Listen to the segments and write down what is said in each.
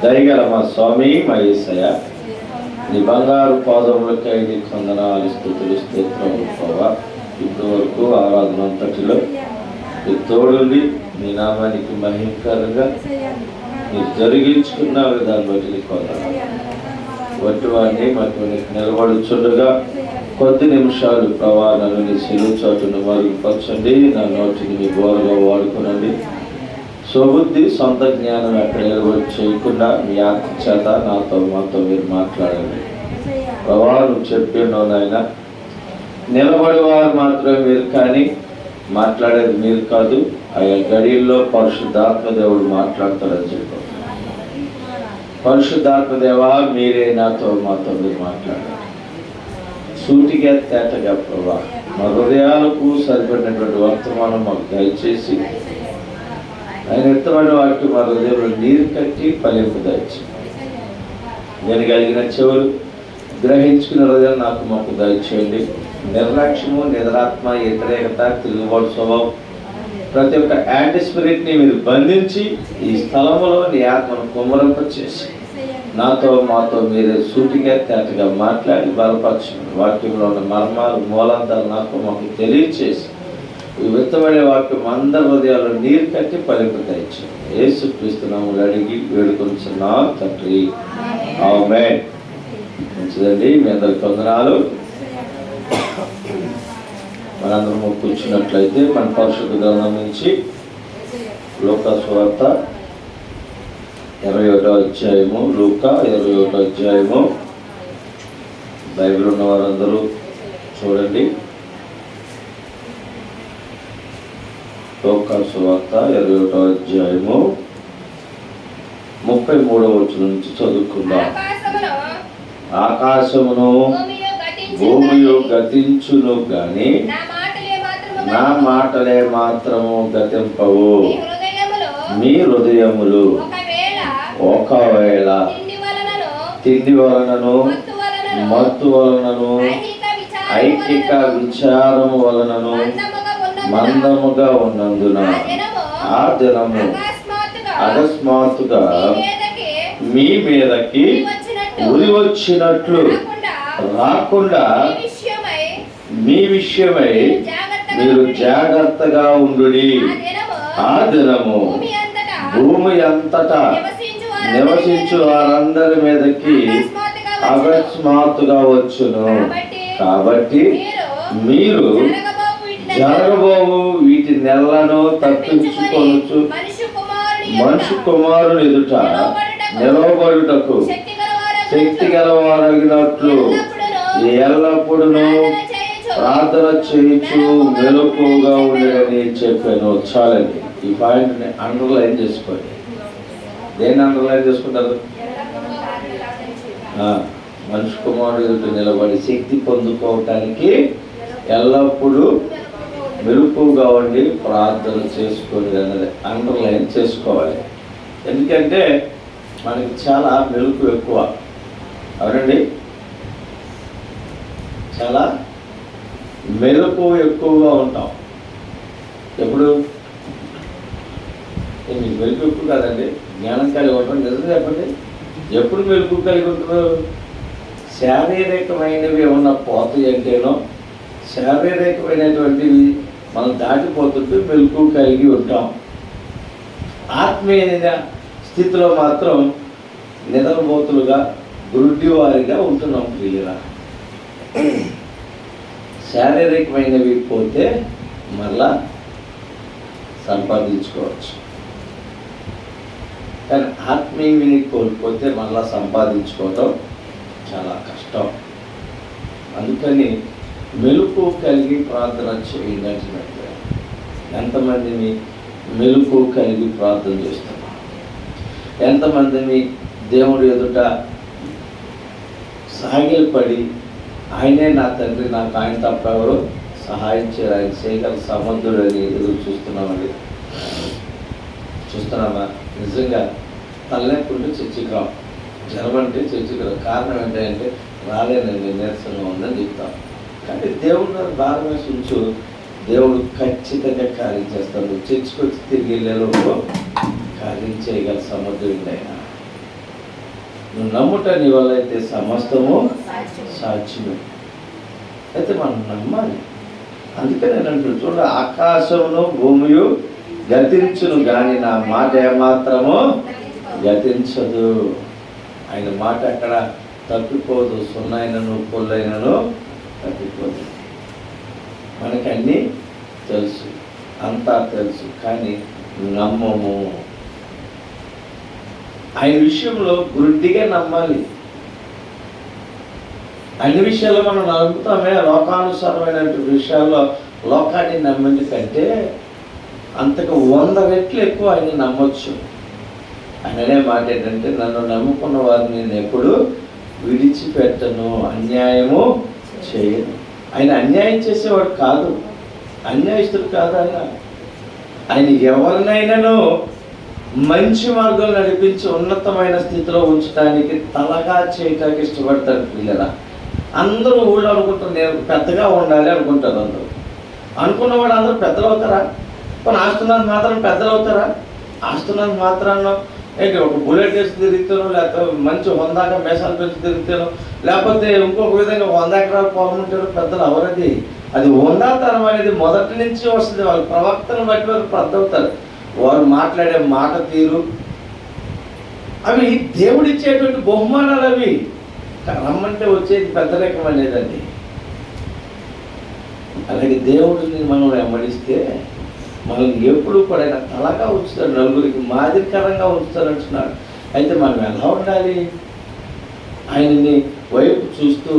దయగల మా స్వామి మా యేసయ్య, నీ బంగారు పాదములకై నీకు వందనాలు, స్తుతులు, స్తోత్రములు ప్రభా. ఇప్పటి వరకు ఆరాధన అంతటిలో నీ తోడుండి నీ నామానికి మహిమకరంగా మీరు జరిగించుకున్న విధాన్ని బట్టి నీకు వందనాలు. వంటి వారిని మాకు నిలబడుచుండగా కొద్ది నిమిషాలు ప్రభా నన్ను నీ సిలువ చాటును మరుగుపరచండి. నా నోటిని మీ గోరగా వాడుకునండి. స్వబుద్ధి సొంత జ్ఞానం ఎక్కడ నిలబడి చేయకుండా మీ ఆత్మ చేత నాతో మాతో మీరు మాట్లాడండి ప్రభా. నువ్వు చెప్పినావు నాయన, నిలబడి వారు మాత్రమే మీరు, కానీ మాట్లాడేది మీరు కాదు. ఆయా గడియల్లో పరిశుద్ధాత్మ దేవుడు మాట్లాడతాడని చెప్పారు. పరిశుద్ధాత్మ దేవా, మీరే నాతో మాతో మీరు మాట్లాడారు. సూటిగా తేటగా ప్రభా మా హృదయాలకు సరిపడినటువంటి వర్తమానం మాకు దయచేసి ఆయన ఎత్తమైన వాటికి మా హృదయంలో నీరు కట్టి ఫలింపు దయచేసి నేను కలిగిన చెవులు గ్రహించుకున్న హృదయం నాకు మాకు దయచేయండి. నిర్లక్ష్యము, నిద్రాత్మ, వ్యతిరేకత, తిరుగుబాటు స్వభావం ప్రతి ఒక్క యాంటీ స్పిరిట్ని మీరు బంధించి ఈ స్థలంలో నీ ఆత్మను కుమ్మరింప చేసి నాతో మాతో మీరే సూటిగా తేటగా మాట్లాడి బలపరచండి. వాక్యంలో ఉన్న మర్మాలు, మూలాంతాలు నాకు మాకు తెలియచేసి ఈ విత్తబడే వాక్యం అందరి హృదయాల్లో నీరు కట్టి ఫలింపు దయచేయండి. యేసుక్రీస్తు నామములో అడిగి వేడుకొనుచున్నాం తండ్రి, ఆమేన్. మంచిదండి, మీ అందరికి వందనాలు. మనందరం కూర్చున్నట్లయితే మన పరిశుద్ధ గ్రంథం నుంచి లూకా సువార్త 21వ అధ్యాయము, లూకా 21వ అధ్యాయము. బైబిల్ ఉన్న వారందరూ చూడండి. లూకా సువార్త 21వ అధ్యాయము 33వ వచనం నుంచి చదువుకుందాం. ఆకాశమును భూమియు గతించును గాని నా మాటలే మాత్రము గతింపవు. మీ హృదయములు ఒకవేళ తిండి వలనను, మత్తు వలనను, ఐకిక విచారము వలనను మందముగా ఉన్నందున ఆ దినము అకస్మాత్తుగా మీ మీదకి ఉరి వచ్చినట్లు రాకుండా మీ విషయమై మీరు జాగ్రత్తగా ఉండుడి. ఆ దినము భూమి అంతటా నివసించు వారందరి మీదకి అకస్మాత్తుగా వచ్చును. కాబట్టి మీరు జరగబోవు వీటి నెలను తప్పించుకొనుచు మనుష్య కుమారుని ఎదుట నిలవబడుటకు శక్తి గలవారగినట్లు ఎల్లప్పుడూ ప్రార్థన చేయించు మెలకువగా ఉండేదని చెప్పాను. చాలండి, ఈ పాయింట్ని అండర్లైన్ చేసుకోండి. దేన్ని అండర్లైన్ చేసుకుంటారు? మనుష్య కుమారుడు ఎదుట నిలబడి శక్తి పొందుకోవటానికి ఎల్లప్పుడూ మెలకువగా ఉండి ప్రార్థన చేసుకోండి అన్నది అండర్లైన్ చేసుకోవాలి. ఎందుకంటే మనకి చాలా మెలకు ఎక్కువ, అవునండి, చాలా మెలకు ఎక్కువగా ఉంటాం. ఎప్పుడు మీకు మెలకు ఎక్కువ కాదండి, జ్ఞానం కలిగి ఉంటాం. నిజం చెప్పండి, ఎప్పుడు మెలకు కలిగి ఉంటున్నారు? శారీరకమైనవి ఏమన్నా పోతాయి అంటేనో, శారీరకమైనటువంటివి మనం దాటిపోతుంటే మెలకు కలిగి ఉంటాం. ఆత్మీయ స్థితిలో మాత్రం నిద్రపోతులుగా, గురుడ్డివారిగా ఉంటున్నాం. ప్రియుల, శారీరకమైనవి పోతే మళ్ళా సంపాదించుకోవచ్చు, కానీ ఆత్మీయని కోల్పోతే మళ్ళా సంపాదించుకోవటం చాలా కష్టం. అందుకని మెలకు కలిగి ప్రార్థన చేయండి అంటున్నట్టు. ఎంతమందిని మెలకు కలిగి ప్రార్థన చేస్తున్నాం? ఎంతమందిని దేవుడి ఎదుట సాగిలపడి ఆయనే నా తండ్రి, నాకు ఆయన తప్ప ఎవరు సహాయం చేయరు, ఆయన చేయగల సమర్థుడు అని ఎదురు చూస్తున్నామండి. చూస్తున్నామా? నిజంగా తలనొప్పుంటే చర్చికి రావు, జ్వరం అంటే చర్చికి రావు. కారణం ఏంటంటే రాలేనండి, నీరసంగా ఉందని చెప్తాం. కానీ దేవుడు భారం వేసి ఉంచు, దేవుడు ఖచ్చితంగా కార్యం చేస్తాడు. చర్చికి వచ్చి తిరిగి వెళ్ళేలోపు కార్యం చేయగల సమర్థుడు ఆయన. నువ్వు నమ్ముట నీ వల్ల అయితే సమస్తము సాధ్యమే. అయితే మనం నమ్మాలి. అందుకే నేను అంటున్నాను, చూడ ఆకాశమును భూమియు గతించును కానీ నా మాట ఏమాత్రము గతించదు. ఆయన మాట అక్కడ తప్పిపోదు. సున్నైనను పొల్లైనను తప్పిపోదు. మనకి అన్నీ తెలుసు, అంతా తెలుసు, కానీ నమ్మము. ఆయన విషయంలో గుడ్డిగా నమ్మాలి. అన్ని విషయాల్లో మనం నమ్ముతామే. లోకానుసారమైనటువంటి విషయాల్లో లోకాన్ని నమ్మిన కంటే అంతకు 100 రెట్లు ఎక్కువ ఆయన నమ్మొచ్చు. ఆయననే మాట ఏంటంటే, నన్ను నమ్ముకున్న వారిని నేను ఎప్పుడు విడిచిపెట్టను, అన్యాయము చేయను. ఆయన అన్యాయం చేసేవాడు కాదు, అన్యాయస్తుడు కాదు. ఆయన ఎవరినైనాను మంచి మార్గం నడిపించి ఉన్నతమైన స్థితిలో ఉంచడానికి తలగా చేయటానికి ఇష్టపడతాడు. పిల్లల అందరూ ఊళ్ళో అనుకుంటారు, నేను పెద్దగా ఉండాలి అనుకుంటారు. అందరూ అనుకున్నవాడు అందరూ పెద్దలు అవుతారా? కానీ ఆస్తున్నంత మాత్రం పెద్దలు అవుతారా? ఆస్తున్నంత మాత్రాన్ని ఏంటి ఒక బుల్లెట్ వేసి తిరుగుతాను, లేకపోతే మంచి హొందాగా మేసాలు పెంచి తిరుగుతాను, లేకపోతే ఇంకొక విధంగా 100 ఎకరాలు పొలం ఉంటారు, పెద్దలు అవరది. అది హొందాతనం అనేది మొదటి నుంచి వస్తుంది. వాళ్ళ ప్రవక్తను బట్టి వారు పెద్ద అవుతారు. వారు మాట్లాడే మాట తీరు, అవి దేవుడిచ్చేటువంటి బహుమానాలు. అవి రమ్మంటే వచ్చేది పెద్ద రకం అనేదండి. అలాగే దేవుడిని మనం వెంబడిస్తే మనల్ని ఎప్పుడు కూడా ఆయన తలగా ఉంచుతాడు, నలుగురికి మాదిరికరంగా ఉంచుతాడు అంటున్నాడు. అయితే మనం ఎలా ఉండాలి? ఆయన్ని వైపు చూస్తూ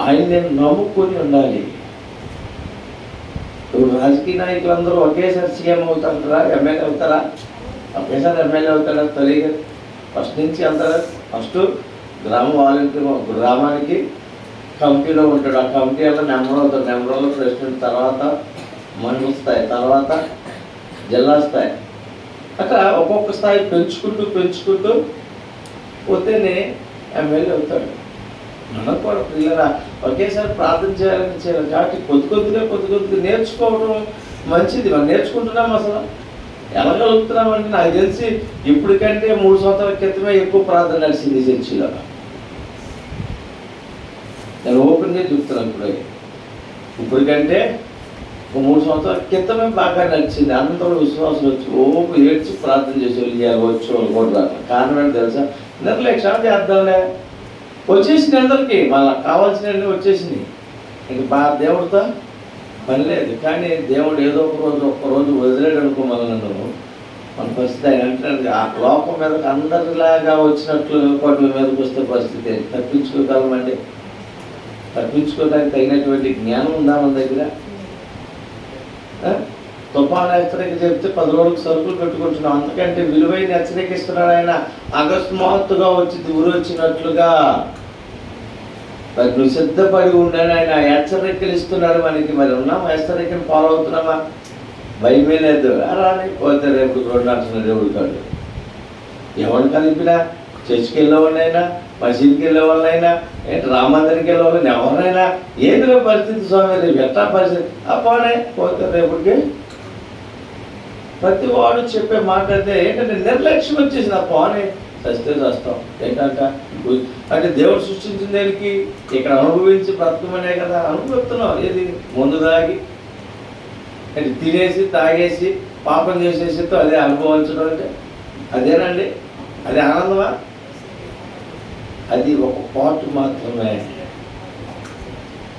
ఆయన్ని నమ్ముకొని ఉండాలి. రాజకీయ నాయకులందరూ ఒకేసారి సీఎం అవుతారా, ఎమ్మెల్యే అవుతారా? ఒకేసారి ఎమ్మెల్యే అవుతారా? తెలియదు. ఫస్ట్ నుంచి అంటారా? ఫస్ట్ గ్రామ వాలంటీర్, గ్రామానికి కమిటీలో ఉంటాడు. ఆ కమిటీ వల్ల నెంబర్ అవుతాడు. నెంబర్లో ప్రెసిడెంట్, తర్వాత మండల స్థాయి, తర్వాత జిల్లా స్థాయి, అట్లా ఒక్కొక్క స్థాయి పెంచుకుంటూ పోతేనే ఎమ్మెల్యే అవుతాడు. మనం కూడా పిల్లరా ఒకేసారి ప్రార్థన చేయాలని చేయాలి. కాబట్టి కొద్ది కొద్దిగా నేర్చుకోవడం మంచిది. మనం నేర్చుకుంటున్నాం. అసలు ఎలాగలుగుతున్నామంటే నాకు తెలిసి ఇప్పటికంటే 3 సంవత్సరాల క్రితమే ఎక్కువ ప్రార్థన నడిచింది చర్చిలో. నేను ఓపెన్గా చెప్తున్నాను. ఇప్పటికంటే 3 సంవత్సరాల క్రితమే బాగా నడిచింది. అందరూ విశ్వాసం వచ్చి ఏడ్చి ప్రార్థన చేసేవాళ్ళు వచ్చి వాళ్ళు కూడా రాక. కారణం ఏంటి తెలుసా? నిర్లక్ష్యం చేద్దాంలే, వచ్చేసింది అందరికీ, మళ్ళీ కావాల్సినవన్నీ వచ్చేసినాయి. ఇంక దేవుడితో పని లేదు. కానీ దేవుడు ఏదో ఒక్కరోజు వదిలేడు అనుకో మనల్ని, మన పరిస్థితి ఆయన అంటే ఆ లోకం మీదకి అందరిలాగా వచ్చినట్లు కొన్ని మీదకి వస్తే పరిస్థితి తప్పించుకోగలమండి. తప్పించుకోవడానికి తగినటువంటి జ్ఞానం ఉందా మన దగ్గర? తుఫాను హెచ్చరిక చెప్తే 10 రోజులకు సరుకులు పెట్టుకుంటున్నాం. అంతకంటే విలువైన హెచ్చరిక ఇస్తున్నాడు ఆయన. అకస్మాత్తుగా వచ్చి వచ్చినట్లుగా మరి నువ్వు సిద్ధపడి ఉండని ఆయన హెచ్చరికలు ఇస్తున్నాడు మనకి. మరి ఉన్నామా? హెచ్చరికను ఫాలో అవుతున్నామా? భయమే లేదు. రాని పోతే రేపు 2 అంటున్నాడు దేవుడు కాదు. ఎవరిని కలిపినా, చర్చికి వెళ్ళే వాళ్ళైనా, మసీద్కి వెళ్ళే వాళ్ళైనా, ఏంటి రామందిరికి వెళ్ళే వాళ్ళని, ఎవరినైనా ఏదో పరిస్థితి స్వామి రేపు ఎట్లా పరిస్థితి పోనే పోతే రేపుకి ప్రతి వాడు చెప్పే మాట అయితే ఏంటంటే నిర్లక్ష్యం వచ్చేసింది. పోనే చస్తే చేస్తాం ఏంటంట అంటే దేవుడు సృష్టించిన దానికి ఇక్కడ అనుభవించి బ్రతకమనే కదా అనుభవిస్తున్నాం. ఏది ముందు దాగి అంటే తినేసి తాగేసి పాపం చేసేసి అదే అనుభవించడం అంటే అదేనండి? అది ఆనందమా? అది ఒక పాటు మాత్రమే.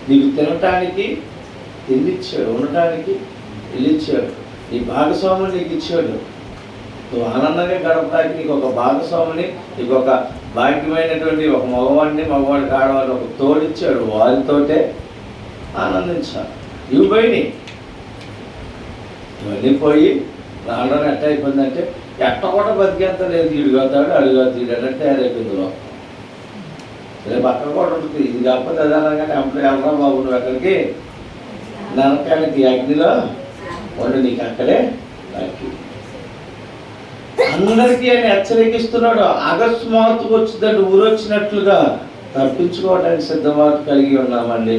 నీకు తినటానికి తిండిచ్చాడు, ఉండటానికి ఇల్లిచ్చాడు, నీ భాగస్వామిని నీకు ఇచ్చాడు. నువ్వు ఆనందంగా గడపడానికి నీకు ఒక భాగస్వామిని, నీకు ఒక భాగ్యమైనటువంటి ఒక మగవాడికి ఆడవాడిని ఒక తోడిచ్చాడు. వారితోటే ఆనందించాలి. ఇవి పోయినాయి. ఇవన్నీ పోయి రావడం ఎట్ట అయిపోయిందంటే ఎట్ట కూడా బతికేంత లేదు. ఇడుగవుతాడు అడుగుతాడు అంటే తయారైపోయింది. రేపు అక్కడ కూడా ఉంటుంది. ఇది కాకపోతే అదనగానే అప్పుడు వెళ్ళరా బాబు నువ్వు ఎక్కడికి, నరకానికి అగ్నిలో వండు, నీకు అక్కడే అగ్గి. అందరికీ ఆయన హెచ్చరికిస్తున్నాడు. అకస్మాత్తు వచ్చిందంటే ఊరొచ్చినట్లుగా తప్పించుకోవడానికి సిద్ధపాటు కలిగి ఉన్నామండి.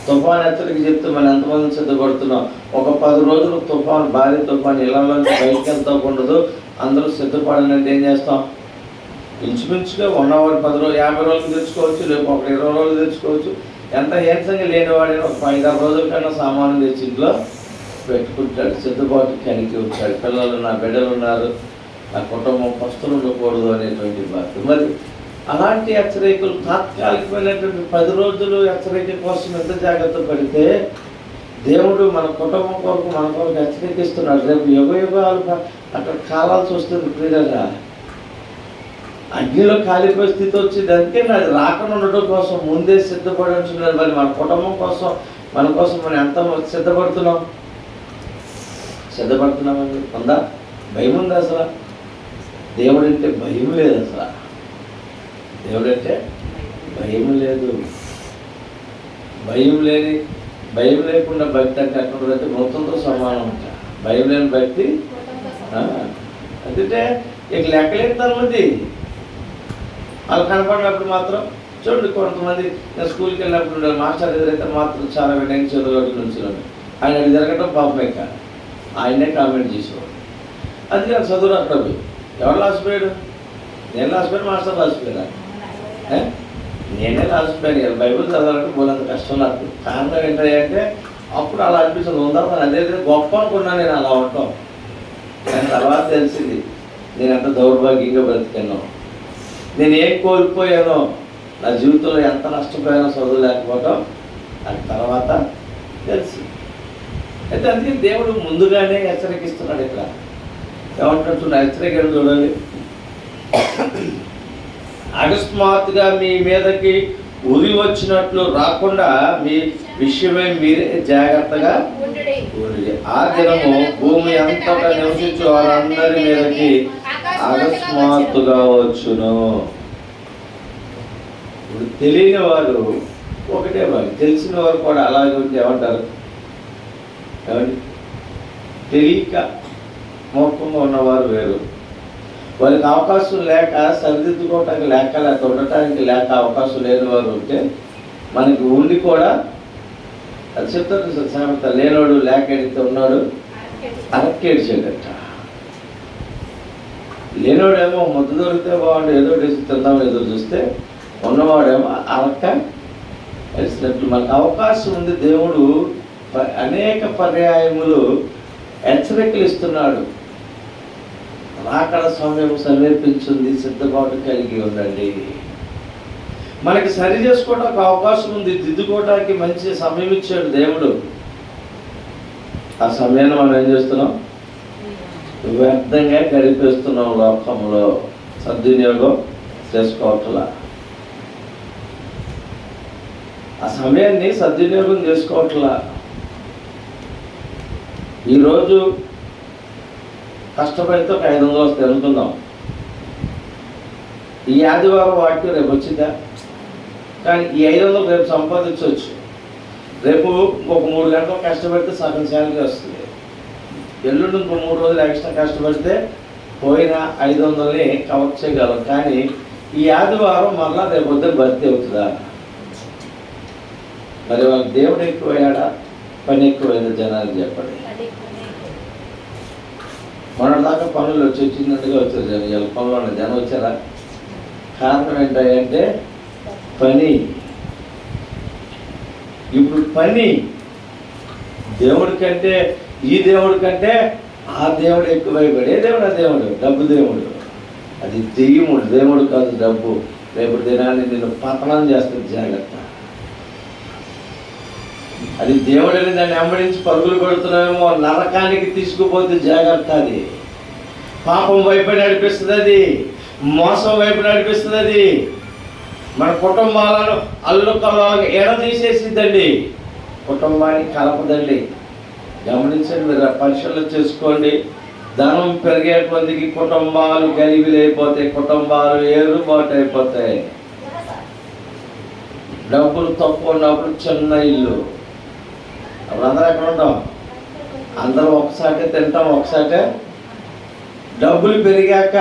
తుఫాను హెచ్చరిక చెప్తే మనం ఎంతమంది సిద్ధపడుతున్నాం? ఒక 10 రోజులు తుఫాను, భారీ తుఫాను, ఇళ్లలోంచి బయటకు వెళ్తాకుండదు. అందరూ సిద్ధపడాలంటే ఏం చేస్తాం? ఇంచుమించుగా 1 అవర్ 10 రోజులు 50 రోజులు తెచ్చుకోవచ్చు, లేకపోతే ఒక 20 రోజులు తెచ్చుకోవచ్చు. ఎంత హేన్సంగా లేనివాడైనా ఒక 5-6 రోజుల కన్నా సామాను తెచ్చి ఇంట్లో పెట్టుకుంటాడు. సిద్ధపాటు కలిగి ఉంటాడు. పిల్లలు నా బిడ్డలు ఉన్నారు, నా కుటుంబం పస్తులు ఉండకూడదు అనేటువంటి బాధ్యత. మరి అలాంటి హెచ్చరికలు తాత్కాలికమైనటువంటి 10 రోజులు హెచ్చరిక కోసం ఎంత జాగ్రత్త పడితే దేవుడు మన కుటుంబం కొరకు మన కొరకు హెచ్చరికిస్తున్నాడు. రేపు యుగాలు అక్కడ కాలాల్సి వస్తుంది. ప్రియులారా, అగ్నిలో కాలిపోయే స్థితి వచ్చింది. అందుకే అది రాకుండా ఉండడం కోసం ముందే సిద్ధపడి ఉంటున్నారు. మరి మన కుటుంబం కోసం మన కోసం మనం ఎంత సిద్ధపడుతున్నామని ఉందా? భయం ఉంది అసలు? దేవుడంటే భయం లేదు. అసలు దేవుడంటే భయం లేదు. భయం లేకుండా భక్తి అంటే అక్కడ మొత్తంతో సమానం అంట. భయం లేని భక్తి అంటే ఇక లెక్కలేదు మంది. వాళ్ళు కనపడినప్పుడు మాత్రం చూడండి, కొంతమంది నేను స్కూల్కి వెళ్ళినప్పుడు మాస్టర్ ఎదురైతే మాత్రం చాలా వినయం చదువులు నుంచున్నాడు. ఆయన అది జరగడం పాపమే కాదు, ఆయనే కామెంట్ చేసేవాడు. అది నాకు చదువు అక్కడ ఎవరు లాసిపోయాడు? నేను లాసిపోయాను, మాస్టర్ లాసిపోయాను. నేనే లాసిపోయాను. బైబిల్ చదవాలంటే పోలేంత కష్టం నాకు. కారణం ఏంటంటే అప్పుడు అలా అనిపిస్తుంది. ఉందా అదే గొప్ప అనుకున్నాను నేను అలా ఉంటాం. నేను తర్వాత తెలిసింది నేను ఎంత దౌర్భాగ్యంగా బ్రతికానో, నేను ఏం కోల్పోయానో, నా జీవితంలో ఎంత నష్టపోయానో చదువు లేకపోవటం నాకు తర్వాత తెలిసి. అయితే అందుకే దేవుడు ముందుగానే హెచ్చరికిస్తున్నాడు. ఇక్కడ ఏమంటున్నా హెచ్చరిక చూడాలి. అకస్మాత్తుగా మీ మీదకి ఉరి వచ్చినట్లు రాకుండా మీ విషయమై మీరే జాగ్రత్తగా ఉండండి. ఆ దినము భూమి అంతటా నివసించే వారందరి మీదకి అకస్మాత్తుగా వచ్చును. ఇప్పుడు తెలియని వారు ఒకటే వారు, తెలిసిన వారు కూడా అలాగే ఉంటే ఏమంటారు? ఏమండి, తెలియక మూర్ఖంగా ఉన్నవారు వేరు. వారికి అవకాశం లేక సరిదిద్దుకోవటానికి లేక ఉండటానికి లేక అవకాశం లేని వారు ఉంటే, మనకి ఉండి కూడా అది చెప్తారు సామెత, లేనోడు లేకెడితే ఉన్నాడు అరక్కేడ్చేటట. లేనోడేమో ముద్దు దొరికితే బాగుండు, ఏదో డేసి తిందాం ఎదురు చూస్తే, ఉన్నవాడేమో అరక్క వేసినట్లు. మనకు అవకాశం ఉంది. దేవుడు అనేక పర్యాయములు హెచ్చరికలు ఇస్తున్నాడు. రాకడ సమయం సమీపించింది, సిద్ధపాటు కలిగి ఉండండి. మనకి సరి చేసుకోవడానికి అవకాశం ఉంది, దిద్దుకోవడానికి మంచి సమయం ఇచ్చాడు దేవుడు. ఆ సమయాన్ని మనం ఏం చేస్తున్నాం? వ్యర్థంగా గడిపేస్తున్నాం. లోకంలో సద్వినియోగం చేసుకోవట్లా. ఆ సమయాన్ని సద్వినియోగం చేసుకోవట్లా. ఈరోజు కష్టపడితే ఒక 500 వస్తే అనుకుందాం. ఈ ఆదివారం వాటికి రేపు వచ్చిందా? కానీ ఈ 500 రేపు సంపాదించవచ్చు. రేపు ఇంకొక 3 గంటలు కష్టపడితే సగం శాలరీ వస్తుంది. ఎల్లుండి ఇంకో 3 రోజులు ఎక్స్ట్రా కష్టపడితే పోయిన 500ని కవర్ చేయగలం. కానీ ఈ ఆదివారం మళ్ళా రేపు వద్ద భర్తీ అవుతుందా? మరి వాళ్ళకి దేవుడు ఎక్కువయ్యాడా, పని ఎక్కువైందా? జనాలు చెప్పండి. మొన్నటిదాకా పనులు వచ్చినట్టుగా వచ్చారు జనం. ఇవాళ పనులు జనం వచ్చారా? కారణం ఏంటంటే పని. ఇప్పుడు పని దేవుడి కంటే, ఈ దేవుడి కంటే ఆ దేవుడు ఎక్కువైపోయాడు. ఏ దేవుడు? ఆ దేవుడు డబ్బు దేవుడు. అది దెయ్యముడు, దేవుడు కాదు డబ్బు. రేపు దినాన్ని నేను పతనం చేస్తుంది, జాగ్రత్త. అది దేవుడిని దాన్ని వెంబడించి పరుగులు పెడుతున్నామేమో, నరకానికి తీసుకుపోతే జాగ్రత్త. అది పాపం వైపు నడిపిస్తుంది, అది మోసం వైపు నడిపిస్తుంది. అది మన కుటుంబాలను అల్లుకల్లాగా ఎడదీసేసిద్దండి, కుటుంబాన్ని కలపదండి. గమనించండి, మీరు పరిశీలన చేసుకోండి. ధనం పెరిగే కొద్దికి కుటుంబాలు గలిబిలైపోతాయి, కుటుంబాలు ఏరుబాటు అయిపోతాయి. డబ్బులు తక్కువ ఉన్నప్పుడు చిన్న ఇల్లు, అప్పుడు అందరూ ఎక్కడ ఉంటాం? అందరూ ఒకసారి తింటాం, ఒకసారి. డబ్బులు పెరిగాక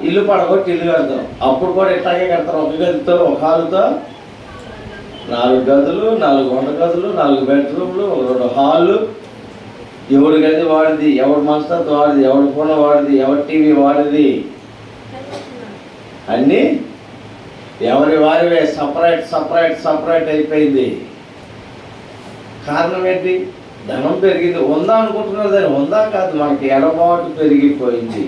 ఇల్లు పడగొట్టి ఇల్లు కడతాం. అప్పుడు కూడా ఇట్లాగే కడతారు. ఒక గదితో, ఒక హాలుతో 4 గదులు, 4 వంట గదులు, 4 బెడ్రూమ్లు, 2 హాళ్ళు. ఎవడి గది వాడిది, ఎవడి మనస్తత్వం వాడిది, ఎవడి ఫోన్ వాడిది, ఎవరి టీవీ వాడిది. అన్నీ ఎవరి వారివే సపరేట్ అయిపోయింది. కారణం ఏంటి? ధనం పెరిగింది. ఉందా అనుకుంటున్నారు, దాన్ని ఉందా కాదు, మనకి ఎడబాటు పెరిగిపోయింది.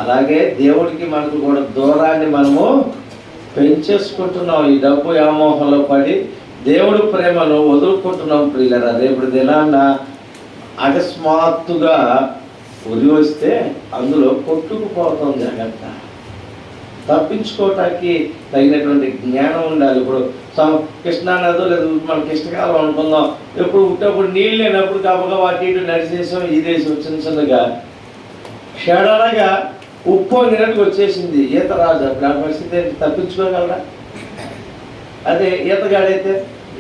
అలాగే దేవుడికి మనకు కూడా దూరాన్ని మనము పెంచేసుకుంటున్నాం. ఈ డబ్బు వ్యామోహంలో పడి దేవుడి ప్రేమను వదులుకుంటున్నాం. ప్రియులరా, రేపు దినాన్న అకస్మాత్తుగా ఉరి వస్తే అందులో కొట్టుకుపోతాం. జాగ్రత్త. తప్పించుకోవటానికి తగినటువంటి జ్ఞానం ఉండాలి. ఇప్పుడు కృష్ణానదో లేదు మన కృష్ణకాలం అనుకుందాం, ఎప్పుడు పుట్టప్పుడు నీళ్ళు లేనప్పుడు కాబట్టి వాటి ఇటు నడిచేసాం, ఇదేసాం, చిన్నగా షడనగా ఉప్పు నీళ్ళకి వచ్చేసింది. ఈత రాజు అప్పుడు ఆ పరిస్థితి తప్పించుకోగలరా? అదే ఈతగాడైతే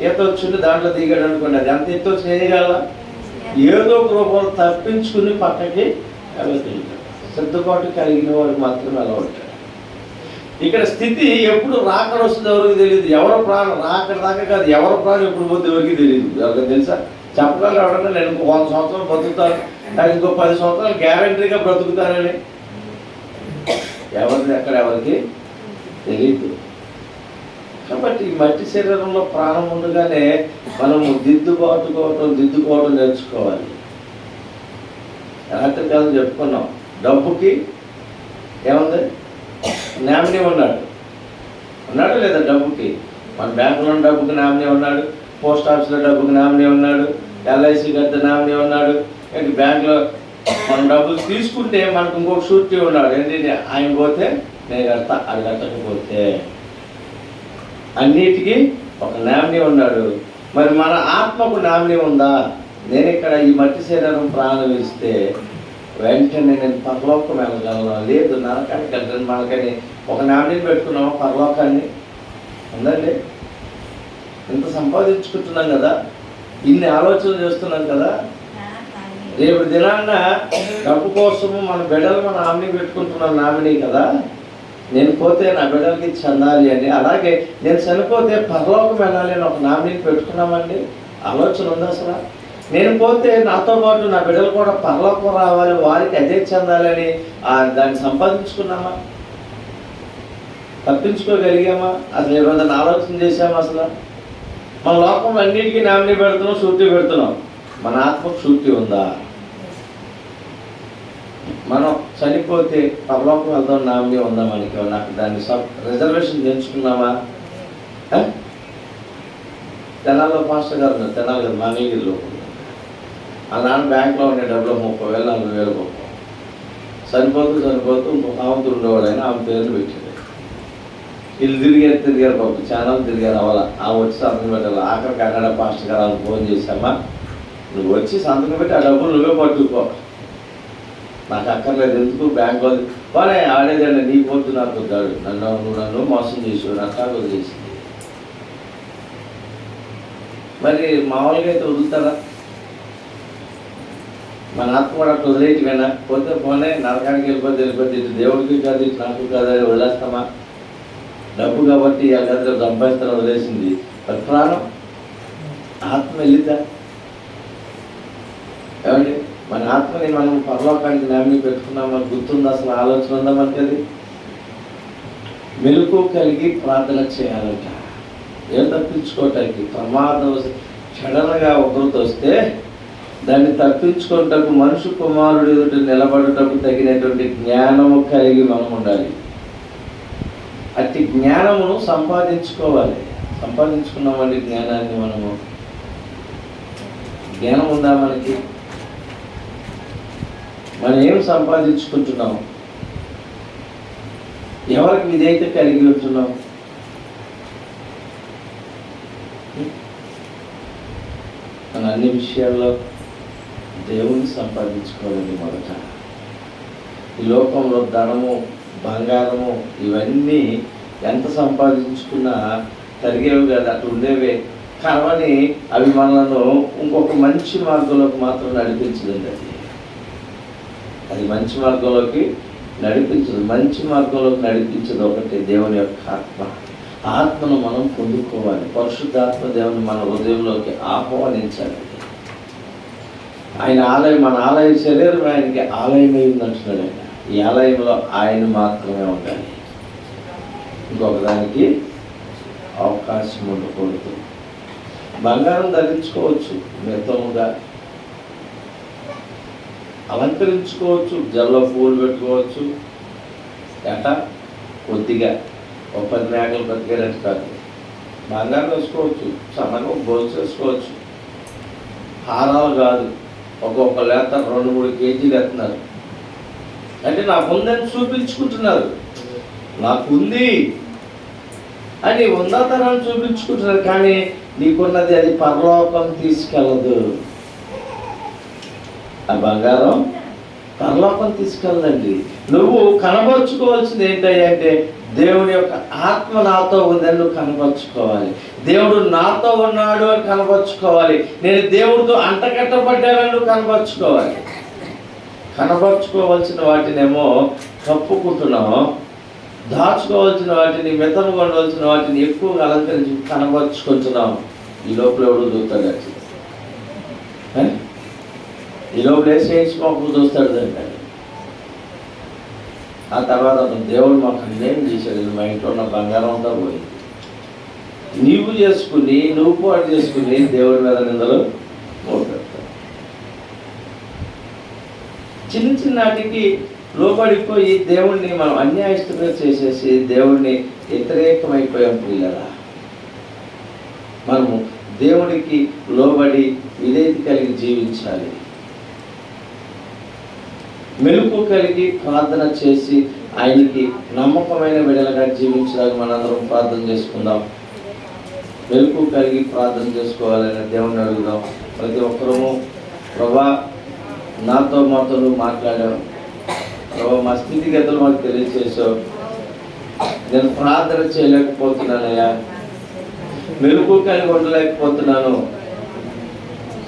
ఈత వచ్చింది, దాంట్లో దిగాడు అనుకోండి, అది అంత ఎత్తు వచ్చి చేయగలరా? ఏదో ఒక రూపంలో తప్పించుకుని పక్కకి వెళ్తుంటాడు. సిద్ధపాటు కలిగిన వాడు మాత్రం ఎలా ఉంటాడు. ఇక్కడ స్థితి ఎప్పుడు రాకడ వస్తుంది ఎవరికి తెలియదు. ఎవరో ప్రాణం రాకడ దాకా కాదు, ఎవరో ప్రాణం ఎప్పుడు పోతే ఎవరికి తెలియదు. ఎవరికి తెలుసా? చెప్పగలరు ఎవరన్నా, నేను ఇంకో 100 సంవత్సరాలు బ్రతుకుతాను, నాకు ఇంకో 10 సంవత్సరాలు గ్యారంటీగా బ్రతుకుతానని ఎవరికి తెలియదు. కాబట్టి ఈ మట్టి శరీరంలో ప్రాణం ఉండగానే మనము దిద్దుకోవటం నేర్చుకోవాలి. రాత్రి కాలం చెప్పుకున్నాం, డబ్బుకి ఏముంది? నామినీ ఉన్నాడు లేదా? డబ్బుకి మన బ్యాంకులో డబ్బుకి నామినీ ఉన్నాడు, పోస్ట్ ఆఫీస్లో డబ్బుకి నామినీ ఉన్నాడు, LIC కడితే నామినీ ఉన్నాడు. ఏంటి బ్యాంకులో మనం డబ్బులు తీసుకుంటే మనకు ఇంకొక షూరిటీ ఉన్నాడు. ఏంటి? ఆయన పోతే నేను కడతా, అది కట్టకపోతే. అన్నిటికీ ఒక నామినీ ఉన్నాడు. మరి మన ఆత్మకు నామినీ ఉందా? నేను ఇక్కడ ఈ మట్టి శరీరం ప్రాణం ఇస్తే వెంటనే నేను పరలోకం వెళ్ళగలను, లేదు నరకానికి వెళ్తాను. మనకని ఒక నామినీని పెట్టుకున్నామా పరలోకాన్ని? ఉందండి. ఇంత సంపాదించుకుంటున్నాం కదా, ఇన్ని ఆలోచనలు చేస్తున్నాం కదా, రేపు దినాన్న డబ్బు కోసము మన బిడ్డలు మన నామినీ పెట్టుకుంటున్నాం. నామినీ కదా, నేను పోతే నా బిడ్డలకి చెందాలి అని, అలాగే నేను చనిపోతే పరలోకం వెళ్ళాలి అని ఒక నామినీని పెట్టుకున్నామండి. ఆలోచన ఉంది అసలు? నేను పోతే నాతో పాటు నా బిడ్డలు కూడా పరలోకం రావాలి, వారికి అదే చెందాలని దాన్ని సంపాదించుకున్నామా? తప్పించుకోగలిగామా? అసలు ఏ రోజున ఆలోచన చేసామా? అసలు మన లోకంలో అన్నిటికీ నామినీ పెడుతున్నాం, షూరిటీ పెడుతున్నాం. మన ఆత్మకు షూరిటీ ఉందా? మనం చనిపోతే పరలోకం వెళ్తాం నామినీ ఉందా మనకి? నాకు దాన్ని రిజర్వేషన్ చేయించుకున్నామా? తెనాల్లో పాస్టర్ గారు ఉన్నారు, తెనాలి కదా, మామయ్యగిరిలో. ఆ నాన్న బ్యాంక్లో ఉండే డబ్బులు 30,000 40,000 గొప్ప. చనిపోతూ ఇంకొక ఆమెతో ఉండేవాడు, ఆయన ఆమె పేర్లు పెట్టాడు. వీళ్ళు తిరిగారు బాబు, ఛానల్ తిరిగారు అవ్వాల. ఆమె వచ్చి సంతకం పెట్టాలి. ఆఖరికి అక్కడ పాస్టర్ గారు ఆమె ఫోన్ చేశామా, నువ్వు వచ్చి సంతకం పెట్టి ఆ డబ్బులు నువ్వే పట్టుకో, నాకు అక్కర్లేదు, ఎందుకు బ్యాంకులో పోనీ ఆడేదండి, నీ పొద్దు నాకు వద్దాడు, నన్ను మోసం చేసావు, నాకు కాదు వదిలేసింది. మరి మామూలుగా అయితే వదులుతారా? మన ఆత్మ కూడా అట్లా వదిలేయటమేనా? పోతే పోనే నరకానికి వెళ్ళిపోతే ఇటు దేవుడికి కాదు, ఇటు నాకు కాదు అని వదిలేస్తామా? డబ్బు కాబట్టి ఎక్కడ సంపాదిస్తాను వదిలేసింది. మరి ప్రాణం, ఆత్మ వెళ్ళిద్దా? ఏమండి, మన ఆత్మని మనం పరలోకానికి నామినీ పెట్టుకున్నామా? గుర్తుందా? అసలు ఆలోచన ఉందా మనకి? అది మెలకు కలిగి ప్రార్థన చేయాలంట. ఏం తప్పించుకోవటానికి? ప్రమాదం సడన్గా ఉగ్రత వస్తే దాన్ని తప్పించుకోవటకు మనుషు కుమారుడు ఎదుట నిలబడటకు తగినటువంటి జ్ఞానము కలిగి మనం ఉండాలి. అట్టి జ్ఞానమును సంపాదించుకోవాలి. సంపాదించుకున్నామండి జ్ఞానాన్ని. మనము జ్ఞానం ఉందా మనకి? మనం ఏం సంపాదించుకుంటున్నాం? ఎవరికి విధేయత కలిగి ఉంటున్నాం? మన అన్ని విషయాల్లో దేవుని సంపాదించుకోవాలండి. మొదట ఈ లోకంలో ధనము, బంగారము ఇవన్నీ ఎంత సంపాదించుకున్నా తరిగేవి కదా, అటు ఉండేవే. కానీ అవి మనలను ఇంకొక మంచి మార్గంలోకి మాత్రం నడిపించదండి. అది మంచి మార్గంలోకి నడిపించదు. మంచి మార్గంలోకి నడిపించదు ఒకటి దేవుని యొక్క ఆత్మ. ఆత్మను మనం పొందుకోవాలి. పరిశుద్ధాత్మ దేవుని మన హృదయంలోకి ఆహ్వానించాలి. ఆయన ఆలయం, మన ఆలయ శరీరం ఆయనకి ఆలయమై ఉందంటున్నాడు. ఆయన ఈ ఆలయంలో ఆయన మాత్రమే ఉండాలి. ఇంకొకదానికి అవకాశం ఉండకూడదు. బంగారం ధరించుకోవచ్చు, మితముగా అలంకరించుకోవచ్చు, జల్లో పూలు పెట్టుకోవచ్చు, ఎటా కొద్దిగా ఒక 10 మేకలు బతికేటట్టు కాదు. బంగారం వేసుకోవచ్చు, సన్నగా గొలుసు వేసుకోవచ్చు. హారాలు కాదు, ఒక్కొక్కరు వేస్తారు, 2-3 కేజీలు వేస్తున్నారు. అంటే నాకుందని చూపించుకుంటున్నారు, నాకుంది అని ఉన్నతనాన్ని చూపించుకుంటున్నారు. కానీ నీకున్నది అది పరలోకం తీసుకెళ్ళదు. ఆ బంగారం పరలోకం తీసుకెళ్ళదండి. నువ్వు కనబరుచుకోవాల్సింది ఏంటంటే దేవుని యొక్క ఆత్మ నాతో ఉందని నువ్వు కనబరుచుకోవాలి. దేవుడు నాతో ఉన్నాడు అని కనబరుచుకోవాలి. నేను దేవుడితో అంటకట్టబడ్డానని నువ్వు కనబరుచుకోవాలి. కనబరుచుకోవాల్సిన వాటినేమో కప్పుకుంటున్నావు, దాచుకోవాల్సిన వాటిని, మితముగా ఉండవలసిన వాటిని ఎక్కువగా అలంకరించి కనబరుచుకుంటున్నావు. ఈ లోపల ఎవడు చూస్తాడు? ఈ లోపల వేసి మాకు చూస్తాడు దాన్ని. ఆ తర్వాత దేవుడు మాకు అన్యాయం చేశాడు, మా ఇంట్లో ఉన్న బంగారం అంతా పోయింది. నువ్వు పాటు చేసుకుని దేవుడి మీద నిందలు మోపెడతావు. చిన్న చిన్నటికి లోబడిపోయి దేవుణ్ణి మనం అన్యాయస్తుగా చేసేసి దేవుణ్ణి వ్యతిరేకమైపోయాం. పిల్లరా, మనము దేవుడికి లోబడి విధేయత కలిగి జీవించాలి. మెలుపు కలిగి ప్రార్థన చేసి ఆయనకి నమ్మకమైన బిడ్డలుగా జీవించడానికి మనందరం ప్రార్థన చేసుకుందాం. మెలుపు కలిగి ప్రార్థన చేసుకోవాలని దేవుణ్ణి అడుగుదాం. ప్రతి ఒక్కరము, ప్రభా మాతో నువ్వు మాట్లాడావు, ప్రభా మా స్థితిగతులు మాకు తెలియజేసావు, నేను ప్రార్థన చేయలేకపోతున్నానయ్యా, మెలుపు కలిగి ఉండలేకపోతున్నాను,